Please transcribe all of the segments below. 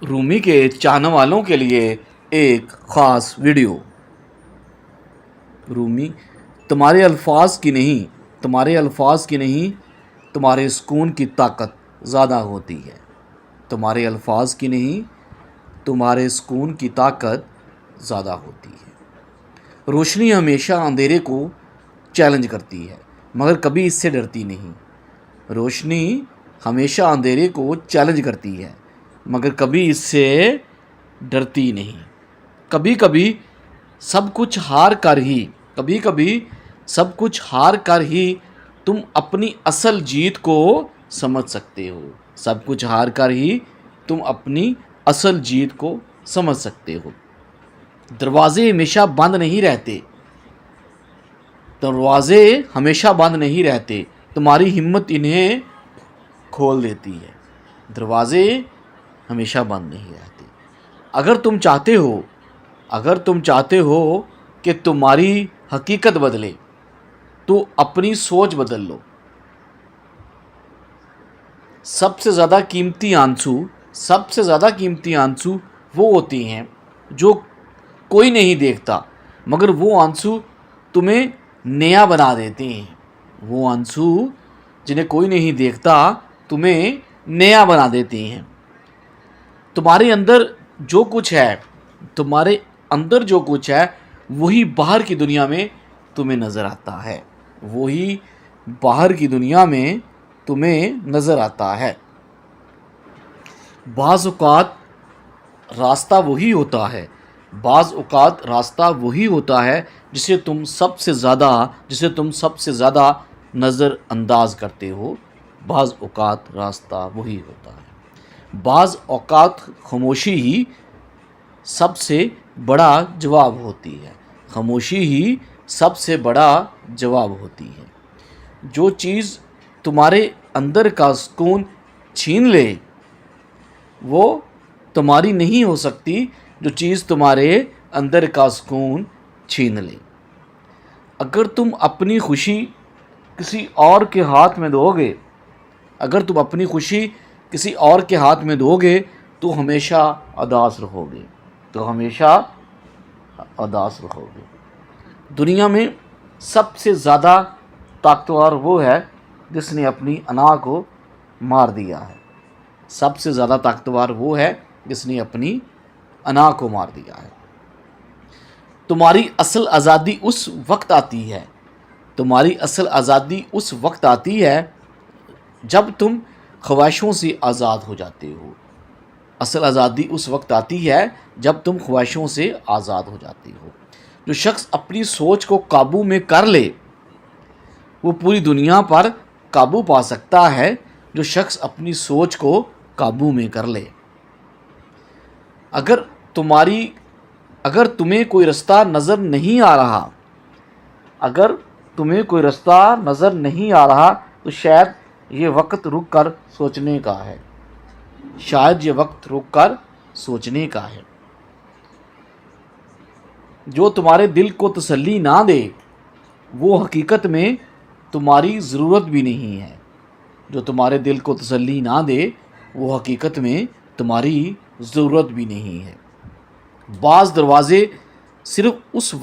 رومی کے چاہنے والوں کے لیے ایک خاص ویڈیو۔ رومی، تمہارے الفاظ کی نہیں تمہارے سکون کی طاقت زیادہ ہوتی ہے۔ تمہارے الفاظ کی نہیں تمہارے سکون کی طاقت زیادہ ہوتی ہے۔ روشنی ہمیشہ اندھیرے کو چیلنج کرتی ہے مگر کبھی اس سے ڈرتی نہیں۔ روشنی ہمیشہ اندھیرے کو چیلنج کرتی ہے مگر کبھی اس سے ڈرتی نہیں۔ کبھی کبھی سب کچھ ہار کر ہی تم اپنی اصل جیت کو سمجھ سکتے ہو۔ سب کچھ ہار کر ہی تم اپنی اصل جیت کو سمجھ سکتے ہو۔ دروازے ہمیشہ بند نہیں رہتے، تمہاری ہمت انہیں کھول دیتی ہے۔ دروازے ہمیشہ بند نہیں رہتے۔ اگر تم چاہتے ہو کہ تمہاری حقیقت بدلے تو اپنی سوچ بدل لو۔ سب سے زیادہ قیمتی آنسو وہ ہوتے ہیں جو کوئی نہیں دیکھتا مگر وہ آنسو تمہیں نیا بنا دیتے ہیں۔ وہ آنسو جنہیں کوئی نہیں دیکھتا تمہیں نیا بنا دیتے ہیں۔ تمہارے اندر جو کچھ ہے وہی باہر کی دنیا میں تمہیں نظر آتا ہے۔ بعض اوقات راستہ وہی ہوتا ہے جسے تم سب سے زیادہ نظر انداز کرتے ہو۔ بعض اوقات راستہ وہی ہوتا ہے۔ بعض اوقات خاموشی ہی سب سے بڑا جواب ہوتی ہے۔ جو چیز تمہارے اندر کا سکون چھین لے وہ تمہاری نہیں ہو سکتی جو چیز تمہارے اندر کا سکون چھین لے۔ اگر تم اپنی خوشی کسی اور کے ہاتھ میں دو گے تو ہمیشہ اداس رہو گے۔ دنیا میں سب سے زیادہ طاقتور وہ ہے جس نے اپنی انا کو مار دیا ہے۔ سب سے زیادہ طاقتور وہ ہے جس نے اپنی انا کو مار دیا ہے۔ تمہاری اصل آزادی اس وقت آتی ہے جب تم خواہشوں سے آزاد ہو جاتے ہو۔ اصل آزادی اس وقت آتی ہے جب تم خواہشوں سے آزاد ہو جاتے ہو۔ جو شخص اپنی سوچ کو قابو میں کر لے وہ پوری دنیا پر قابو پا سکتا ہے۔ جو شخص اپنی سوچ کو قابو میں کر لے۔ اگر تمہیں کوئی رستہ نظر نہیں آ رہا تو شاید یہ وقت رک کر سوچنے کا ہے۔ جو تمہارے دل کو تسلی نہ دے وہ حقیقت میں تمہاری ضرورت بھی نہیں ہے۔ جو تمہارے دل کو تسلی نہ دے وہ حقیقت میں تمہاری ضرورت بھی نہیں ہے۔ بعض دروازے صرف اس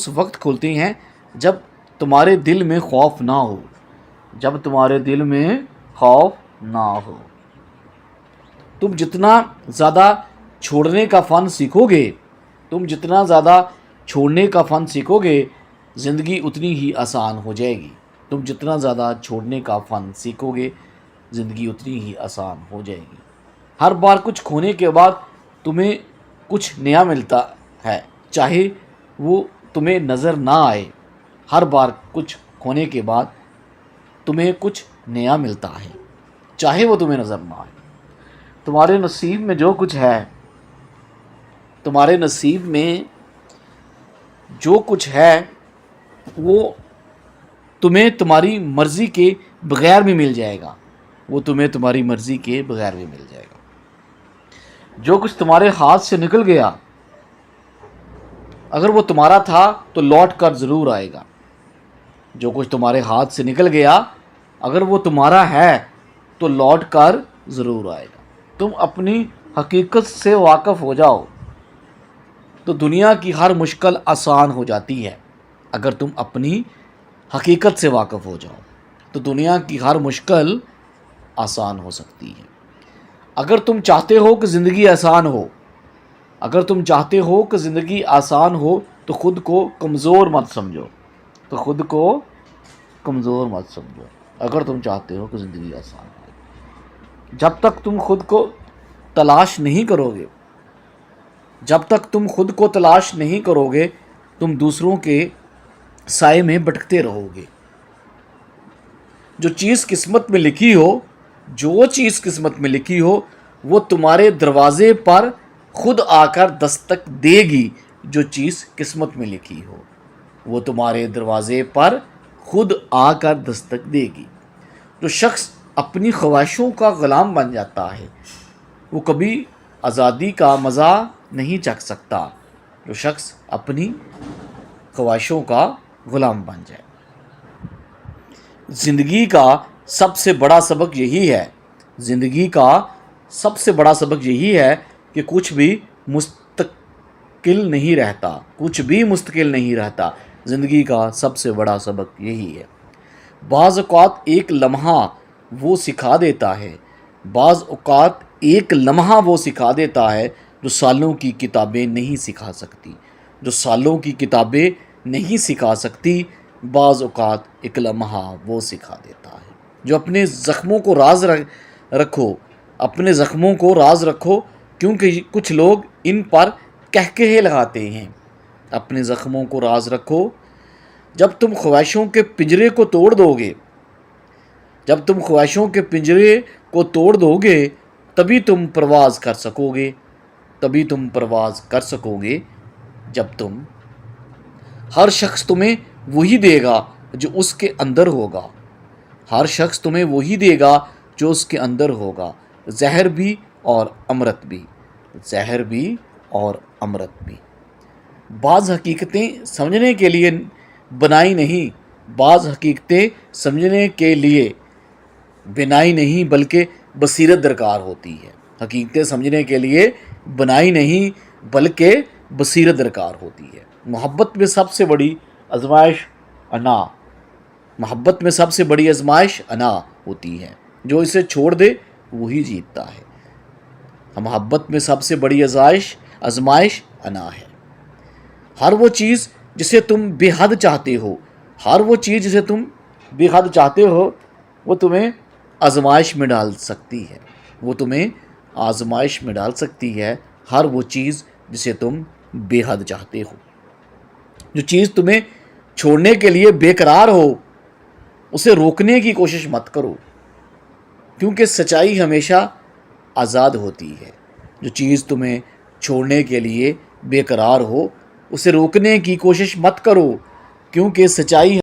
وقت کھلتے ہیں جب تمہارے دل میں خوف نہ ہو۔ تم جتنا زیادہ چھوڑنے کا فن سیکھو گے زندگی اتنی ہی آسان ہو جائے گی۔ ہر بار کچھ کھونے کے بعد تمہیں کچھ نیا ملتا ہے چاہے وہ تمہیں نظر نہ آئے۔ ہر بار کچھ کھونے کے بعد تمہیں کچھ نیا ملتا ہے چاہے وہ تمہیں نظر نہ آئے۔ تمہارے نصیب میں جو کچھ ہے وہ تمہیں تمہاری مرضی کے بغیر بھی مل جائے گا۔ جو کچھ تمہارے ہاتھ سے نکل گیا اگر وہ تمہارا تھا تو لوٹ کر ضرور آئے گا۔ جو کچھ تمہارے ہاتھ سے نکل گیا اگر وہ تمہارا ہے تو لوٹ کر ضرور آئے گا۔ تم اپنی حقیقت سے واقف ہو جاؤ تو دنیا کی ہر مشکل آسان ہو جاتی ہے۔ اگر تم اپنی حقیقت سے واقف ہو جاؤ تو دنیا کی ہر مشکل آسان ہو سکتی ہے۔ اگر تم چاہتے ہو کہ زندگی آسان ہو، اگر تم چاہتے ہو کہ زندگی آسان ہو تو خود کو کمزور مت سمجھو، تو خود کو کمزور مت سمجھو۔ اگر تم چاہتے ہو کہ زندگی آسان ہو، جب تک تم خود کو تلاش نہیں کرو گے، جب تک تم خود کو تلاش نہیں کرو گے، تم دوسروں کے سائے میں بھٹکتے رہو گے۔ جو چیز قسمت میں لکھی ہو، جو چیز قسمت میں لکھی ہو، وہ تمہارے دروازے پر خود آ کر دستک دے گی۔ جو چیز قسمت میں لکھی ہو وہ تمہارے دروازے پر خود آ کر دستک دے گی۔ جو شخص اپنی خواہشوں کا غلام بن جاتا ہے وہ کبھی آزادی کا مزہ نہیں چکھ سکتا۔ جو شخص اپنی خواہشوں کا غلام بن جائے۔ زندگی کا سب سے بڑا سبق یہی ہے، زندگی کا سب سے بڑا سبق یہی ہے کہ کچھ بھی مستقل نہیں رہتا، کچھ بھی مستقل نہیں رہتا۔ زندگی کا سب سے بڑا سبق یہی ہے۔ بعض اوقات ایک لمحہ وہ سکھا دیتا ہے، بعض اوقات ایک لمحہ وہ سکھا دیتا ہے جو سالوں کی کتابیں نہیں سکھا سکتی، جو سالوں کی کتابیں نہیں سکھا سکتی۔ بعض اوقات ایک لمحہ وہ سکھا دیتا ہے۔ جو اپنے زخموں کو راز رکھو، اپنے زخموں کو راز رکھو، کیونکہ کچھ لوگ ان پر کہکہے لگاتے ہیں۔ اپنے زخموں کو راز رکھو۔ جب تم خواہشوں کے پنجرے کو توڑ دو گے، جب تم خواہشوں کے پنجرے کو توڑ دو گے تبھی تم پرواز کر سکو گے، تبھی تم پرواز کر سکو گے۔ جب تم ہر شخص تمہیں وہی دے گا جو اس کے اندر ہوگا، ہر شخص تمہیں وہی دے گا جو اس کے اندر ہوگا، زہر بھی اور امرت بھی، زہر بھی اور امرت بھی۔ بعض حقیقتیں سمجھنے کے لیے بنائی نہیں، بعض حقیقتیں سمجھنے کے لیے بنائی نہیں بلکہ بصیرت درکار ہوتی ہے۔ حقیقتیں سمجھنے کے لیے بنائی نہیں بلکہ بصیرت درکار ہوتی ہے۔ محبت میں سب سے بڑی آزمائش انا، محبت میں سب سے بڑی آزمائش انا ہوتی ہے۔ جو اسے چھوڑ دے وہی جیتتا ہے۔ محبت میں سب سے بڑی آزمائش انا ہے۔ ہر وہ چیز جسے تم بے حد چاہتے ہو، ہر وہ چیز جسے تم بے حد چاہتے ہو وہ تمہیں آزمائش میں ڈال سکتی ہے، وہ تمہیں آزمائش میں ڈال سکتی ہے۔ ہر وہ چیز جسے تم بے حد چاہتے ہو، جو چیز تمہیں چھوڑنے کے لیے بے قرار ہو اسے روکنے کی کوشش مت کرو، کیونکہ سچائی ہمیشہ آزاد ہوتی ہے۔ جو چیز تمہیں چھوڑنے کے لیے بے قرار ہو اسے روکنے کی کوشش مت کرو، کیونکہ سچائی